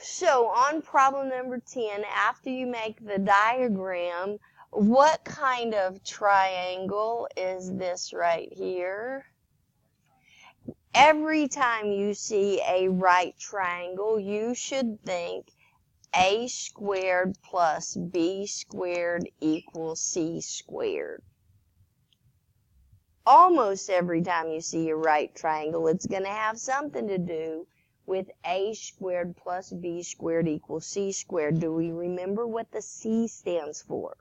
So on problem number 10, after you make the diagram, what kind of triangle is this right here? Every time you see a right triangle, you should think a squared plus b squared equals c squared. Almost every time you see a right triangle, it's going to have something to do with a squared plus b squared equals c squared. Do we remember what the c stands for?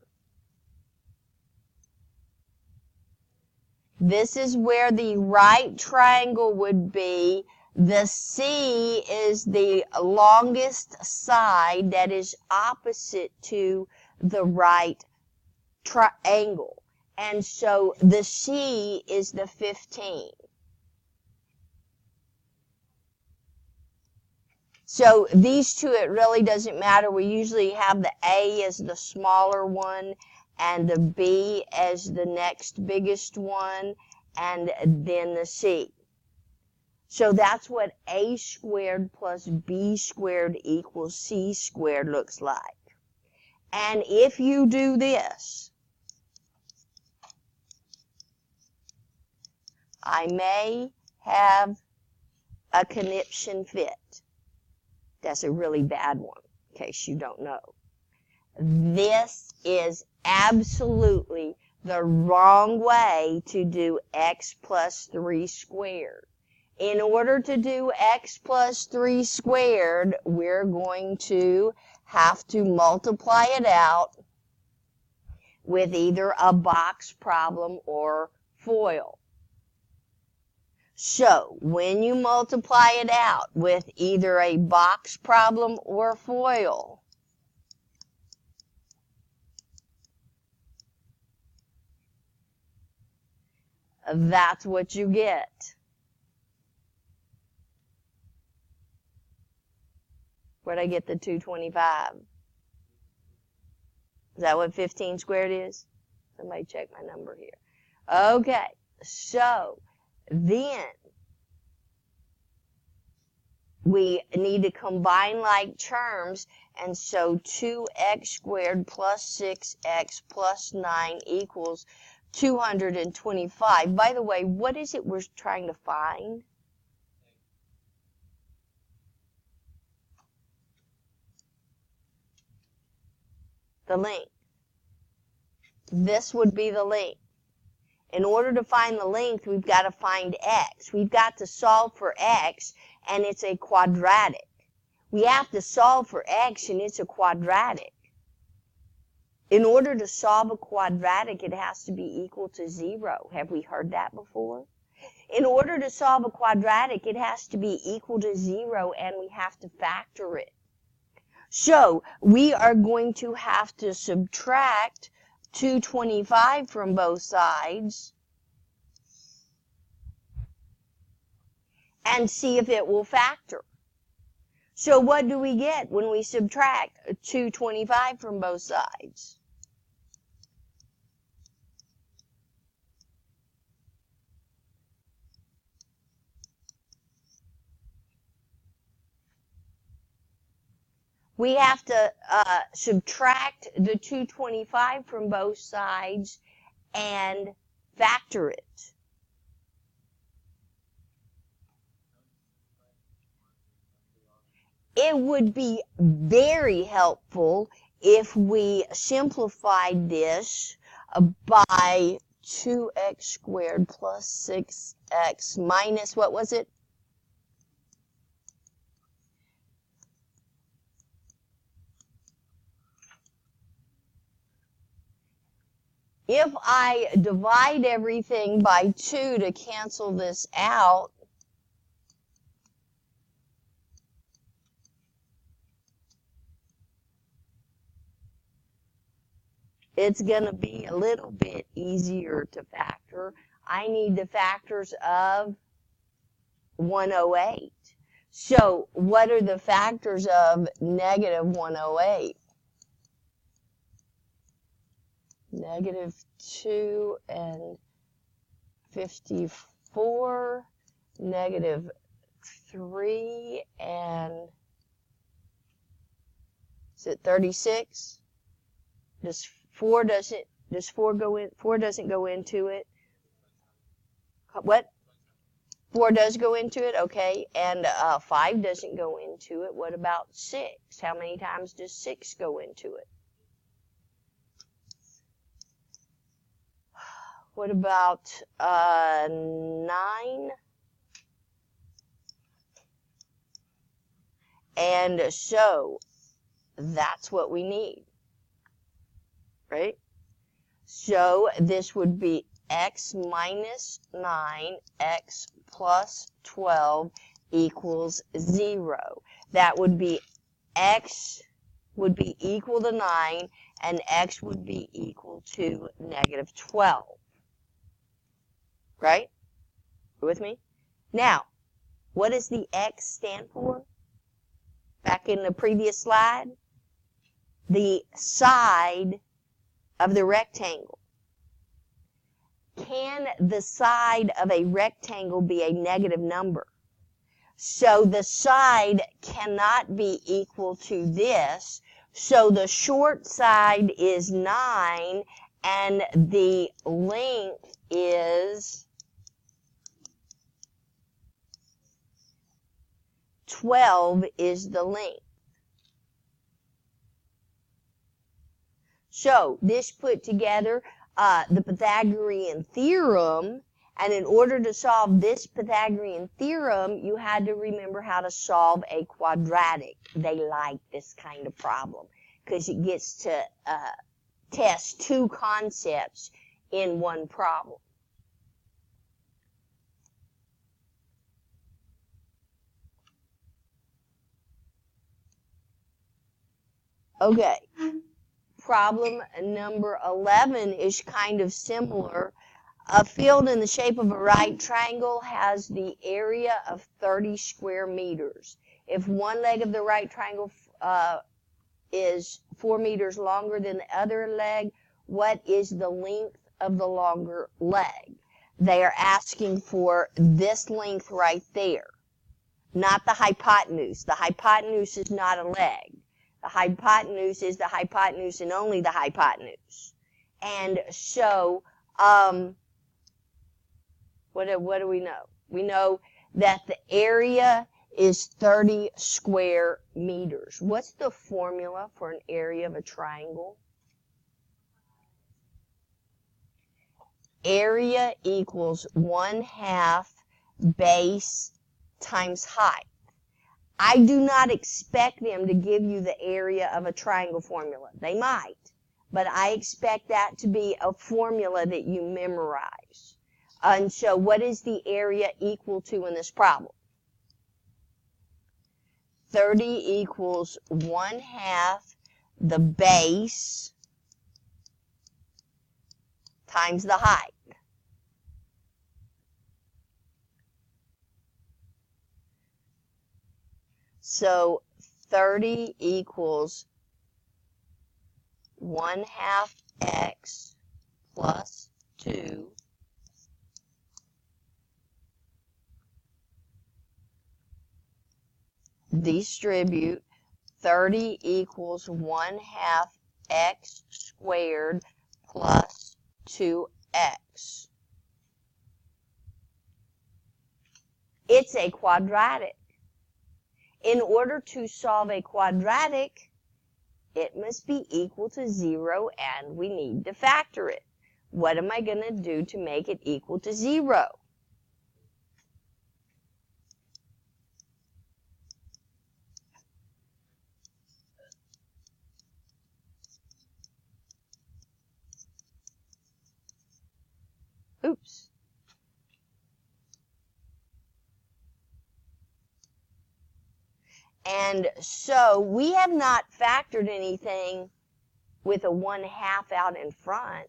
This is where the right triangle would be. The C is the longest side that is opposite to the right triangle. And so the C is the 15. So these two, it really doesn't matter. We usually have the A as the smaller one and the B as the next biggest one, and then the C. So that's what a squared plus b squared equals c squared looks like. And if you do this, I may have a conniption fit. That's a really bad one, in case you don't know. This is absolutely the wrong way to do x plus 3 squared. In order to do x plus 3 squared, we're going to have to multiply it out with either a box problem or FOIL. So, when you multiply it out with either a box problem or FOIL, that's what you get. Where'd I get the 225? Is that what 15 squared is? Somebody check my number here. Okay, so then we need to combine like terms, and so 2x squared plus 6x plus 9 equals 225. By the way, what is it we're trying to find? The length. This would be the length. In order to find the length, we've got to find x. We've got to solve for x, and it's a quadratic. We have to solve for x, and it's a quadratic. In order to solve a quadratic, it has to be equal to 0. Have we heard that before? In order to solve a quadratic, it has to be equal to 0, and we have to factor it. So, we are going to have to subtract 225 from both sides and see if it will factor. So what do we get when we subtract 225 from both sides? We have to subtract the 225 from both sides and factor it. It would be very helpful if we simplified this by 2x squared plus 6x minus, what was it? If I divide everything by 2 to cancel this out, it's going to be a little bit easier to factor. I need the factors of 108. So what are the factors of negative 108? Negative 2 and 54, negative 3 and Is it 36? Does 4 doesn't go into it? What? 4 does go into it, okay, and 5 doesn't go into it. What about 6? How many times does 6 go into it? What about 9? And so that's what we need, right? So this would be x minus 9, x plus 12 equals 0. That would be x would be equal to 9, and x would be equal to negative 12. Right? You with me? Now, what does the x stand for? Back in the previous slide, the side of the rectangle. Can the side of a rectangle be a negative number? So the side cannot be equal to this. So the short side is 9, and the length is 12 is the length. So this put together the Pythagorean theorem, and in order to solve this Pythagorean theorem, you had to remember how to solve a quadratic. They like this kind of problem because it gets to test two concepts in one problem. Okay. Problem number 11 is kind of similar. A field in the shape of a right triangle has the area of 30 square meters. If one leg of the right triangle is 4 meters longer than the other leg, what is the length of the longer leg? They are asking for this length right there, not the hypotenuse. The hypotenuse is not a leg. The hypotenuse is the hypotenuse and only the hypotenuse. And so, what do we know? We know that the area is 30 square meters. What's the formula for an area of a triangle? Area equals 1/2 base times height. I do not expect them to give you the area of a triangle formula. They might, but I expect that to be a formula that you memorize. And so what is the area equal to in this problem? 30 equals 1/2 the base times the height. So 30 equals 1/2 x plus 2 distribute 30 equals 1/2 x squared plus 2x. It's a quadratic. In order to solve a quadratic, it must be equal to 0, and we need to factor it. What am I going to do to make it equal to 0? Oops. And so we have not factored anything with a 1/2 out in front.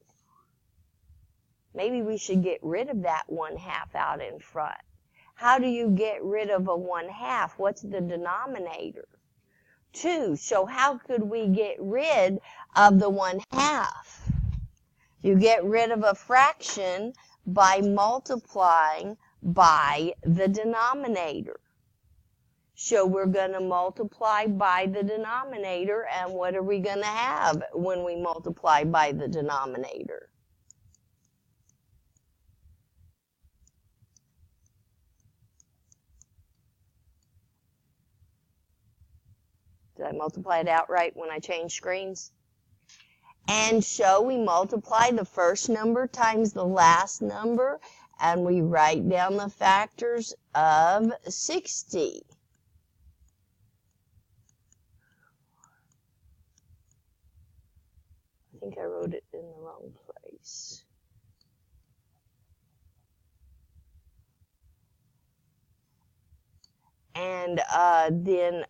Maybe we should get rid of that 1/2 out in front. How do you get rid of a 1/2? What's the denominator? 2. So how could we get rid of the 1/2? You get rid of a fraction by multiplying by the denominator. So we're going to multiply by the denominator, and what are we going to have when we multiply by the denominator? Did I multiply it outright when I changed screens? And so we multiply the first number times the last number, and we write down the factors of 60. I think I wrote it in the wrong place. And then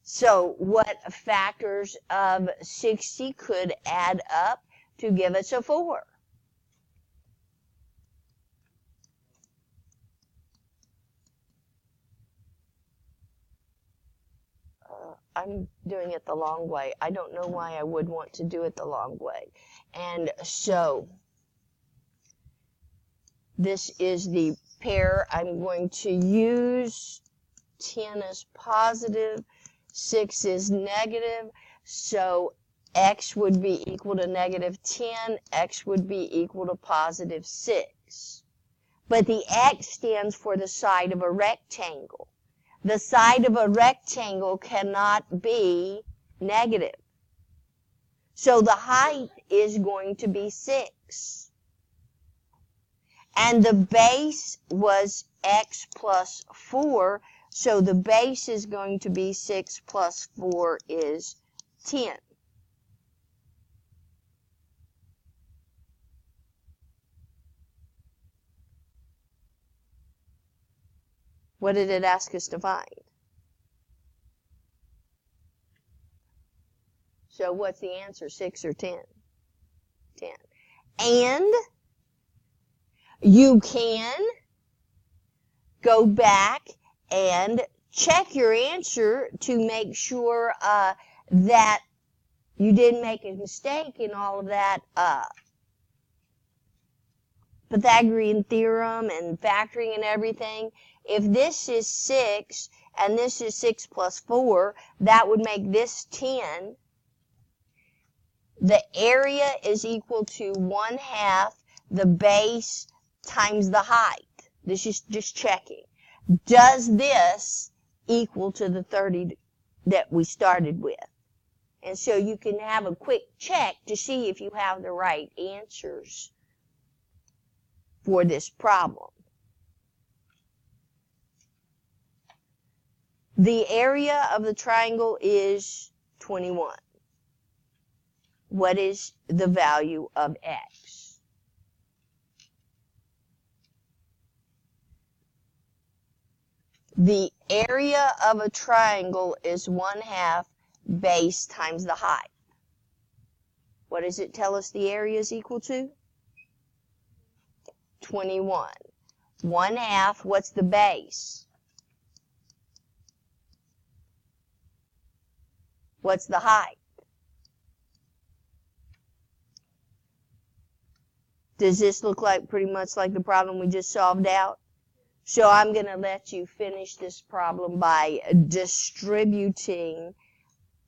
so what factors of 60 could add up to give us a 4? I'm doing it the long way. I don't know why I would want to do it the long way. And so this is the pair. I'm going to use 10 as positive, 6 is negative, so x would be equal to negative 10, x would be equal to positive 6. But the x stands for the side of a rectangle. The side of a rectangle cannot be negative. So the height is going to be 6. And the base was x plus 4, so the base is going to be 6 plus 4 is 10. What did it ask us to find? So what's the answer, 6 or 10? 10. And you can go back and check your answer to make sure that you didn't make a mistake in all of that Pythagorean theorem and factoring and everything. If this is 6 and this is 6 plus 4, that would make this 10. The area is equal to 1/2 the base times the height. This is just checking. Does this equal to the 30 that we started with? And so you can have a quick check to see if you have the right answers for this problem. The area of the triangle is 21. What is the value of x? The area of a triangle is 1/2 base times the height. What does it tell us the area is equal to? 21. 1/2, what's the base? What's the height? Does this look like pretty much like the problem we just solved out? So I'm going to let you finish this problem by distributing,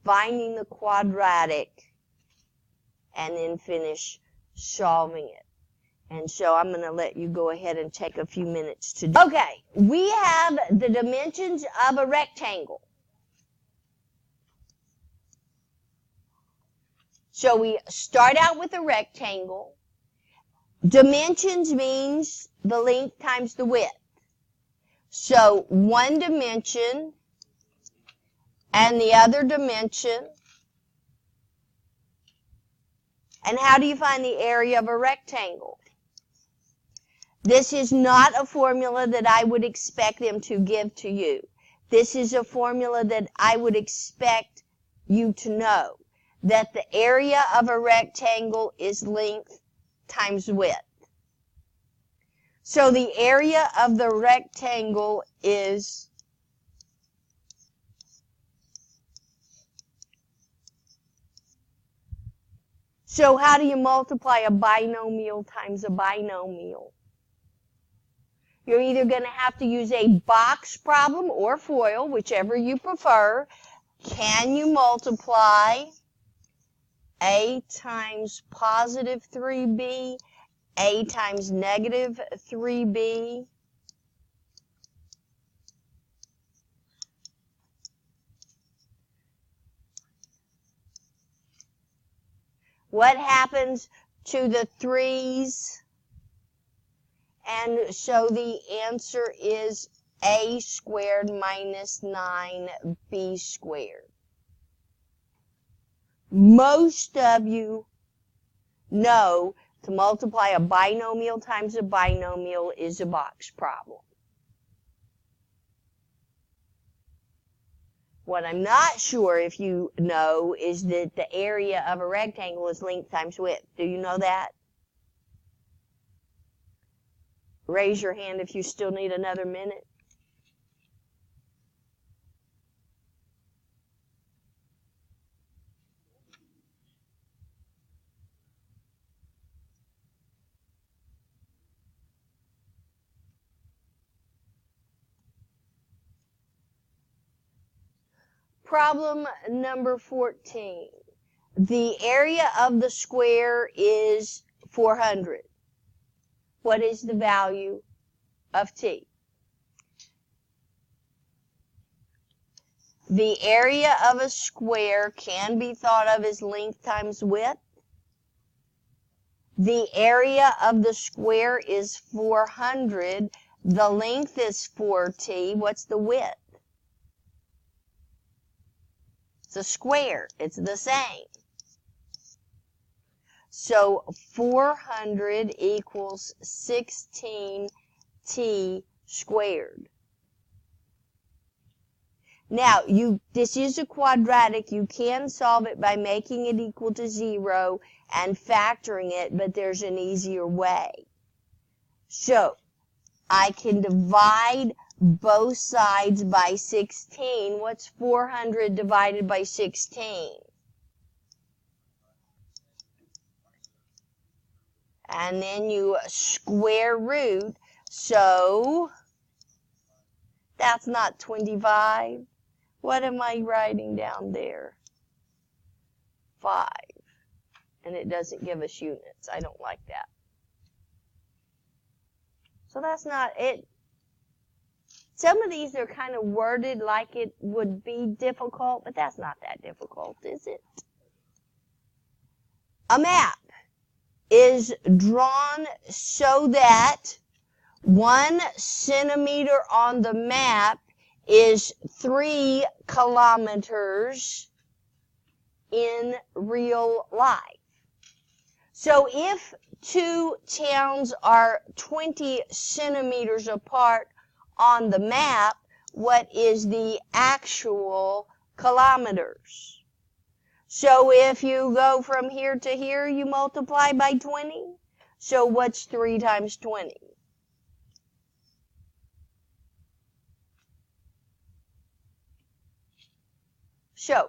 finding the quadratic, and then finish solving it. And so I'm going to let you go ahead and take a few minutes to do. Okay, we have the dimensions of a rectangle. So we start out with a rectangle. Dimensions means the length times the width. So one dimension and the other dimension. And how do you find the area of a rectangle? This is not a formula that I would expect them to give to you. This is a formula that I would expect you to know, that the area of a rectangle is length times width. So the area of the rectangle is so how do you multiply a binomial times a binomial? You're either going to have to use a box problem or FOIL, whichever you prefer. Can you multiply a times positive 3b, a times negative 3b? What happens to the 3's? And so the answer is a squared minus 9b squared. Most of you know to multiply a binomial times a binomial is a box problem. What I'm not sure if you know is that the area of a rectangle is length times width. Do you know that? Raise your hand if you still need another minute. Problem number 14. The area of the square is 400. What is the value of t? The area of a square can be thought of as length times width. The area of the square is 400. The length is 4t. What's the width? It's a square. It's the same. So 400 equals 16t squared. Now, this is a quadratic. You can solve it by making it equal to 0 and factoring it, but there's an easier way. So, I can divide both sides by 16. What's 400 divided by 16? And then you square root, so that's not 25. What am I writing down there? 5. And it doesn't give us units. I don't like that. So that's not it. Some of these are kind of worded like it would be difficult, but that's not that difficult, is it? A map is drawn so that 1 centimeter on the map is 3 kilometers in real life. So if 2 towns are 20 centimeters apart on the map, what is the actual kilometers? So if you go from here to here, you multiply by 20. So what's 3 times 20? So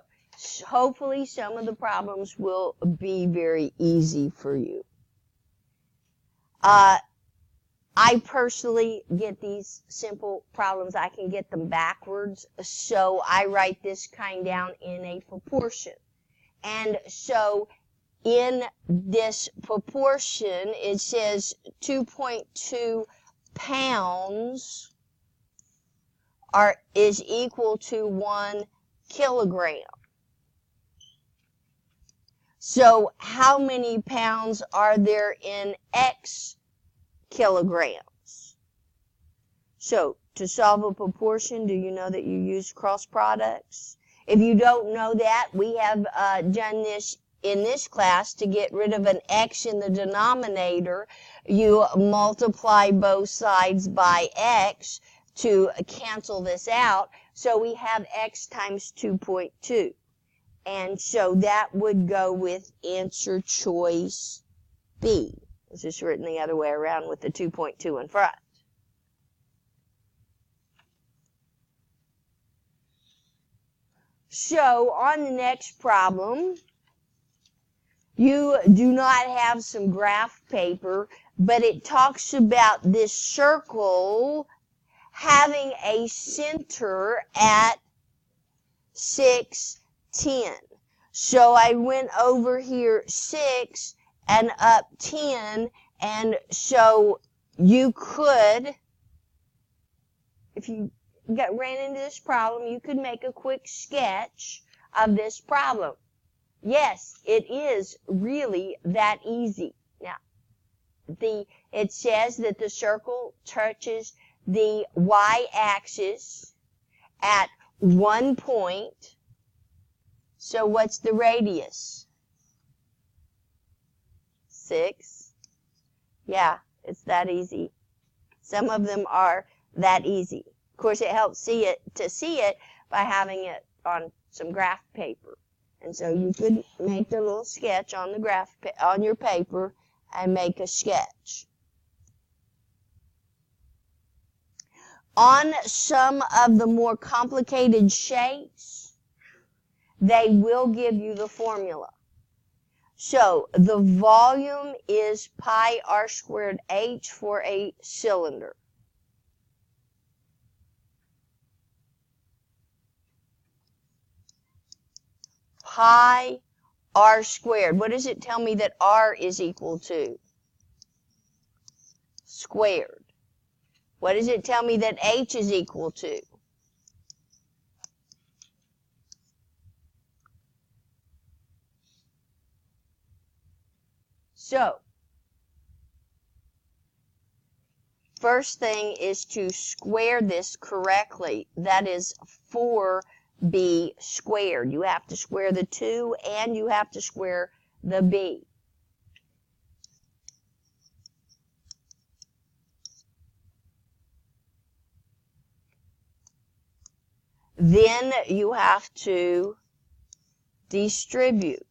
hopefully some of the problems will be very easy for you. I personally get these simple problems. I can get them backwards, so I write this kind down in a proportion. And so in this proportion, it says 2.2 pounds is equal to 1 kilogram. So how many pounds are there in X kilograms? So to solve a proportion, do you know that you use cross products? If you don't know that, we have done this in this class. To get rid of an X in the denominator, you multiply both sides by X to cancel this out. So we have X times 2.2. And so that would go with answer choice B. It's just written the other way around with the 2.2 in front. So on the next problem, you do not have some graph paper, but it talks about this circle having a center at 6, 10. So I went over here 6 and up 10, and so you could, if you ran into this problem, you could make a quick sketch of this problem. Yes, it is really that easy. Now, it says that the circle touches the y-axis at 1 point. So what's the radius? 6. Yeah, it's that easy. Some of them are that easy. Of course, it helps to see it by having it on some graph paper. And so you could make the little sketch on the on your paper and make a sketch. On some of the more complicated shapes, they will give you the formula. So the volume is pi r squared h for a cylinder. Pi r squared. What does it tell me that r is equal to? Squared. What does it tell me that h is equal to? So, first thing is to square this correctly. That is 4b squared. You have to square the 2 and you have to square the b. Then you have to distribute.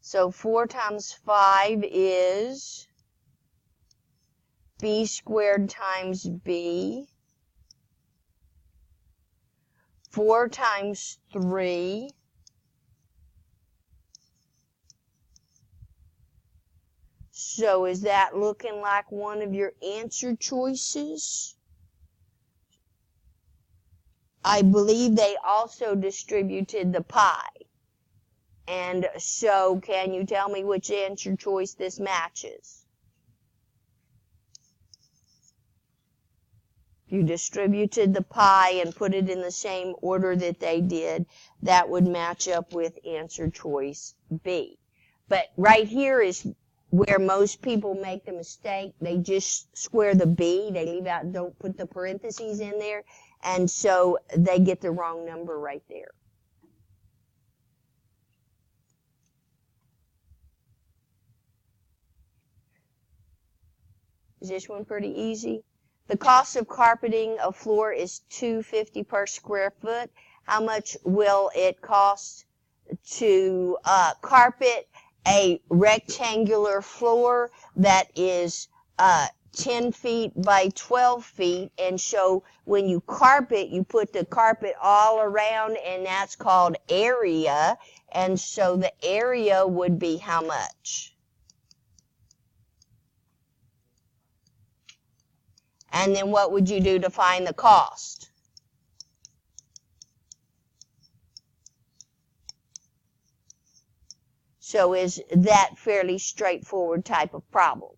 So 4 times 5 is b squared times b. 4 times 3 . So is that looking like one of your answer choices? I believe they also distributed the pi. And so, can you tell me which answer choice this matches? If you distributed the pi and put it in the same order that they did, that would match up with answer choice B. But right here is where most people make the mistake. They just square the B. They leave out, don't put the parentheses in there. And so they get the wrong number right there. Is this one pretty easy? The cost of carpeting a floor is $2.50 per square foot. How much will it cost to carpet a rectangular floor that is 10 feet by 12 feet? And so when you carpet, you put the carpet all around, and that's called area. And so the area would be how much? And then what would you do to find the cost? So is that fairly straightforward type of problem?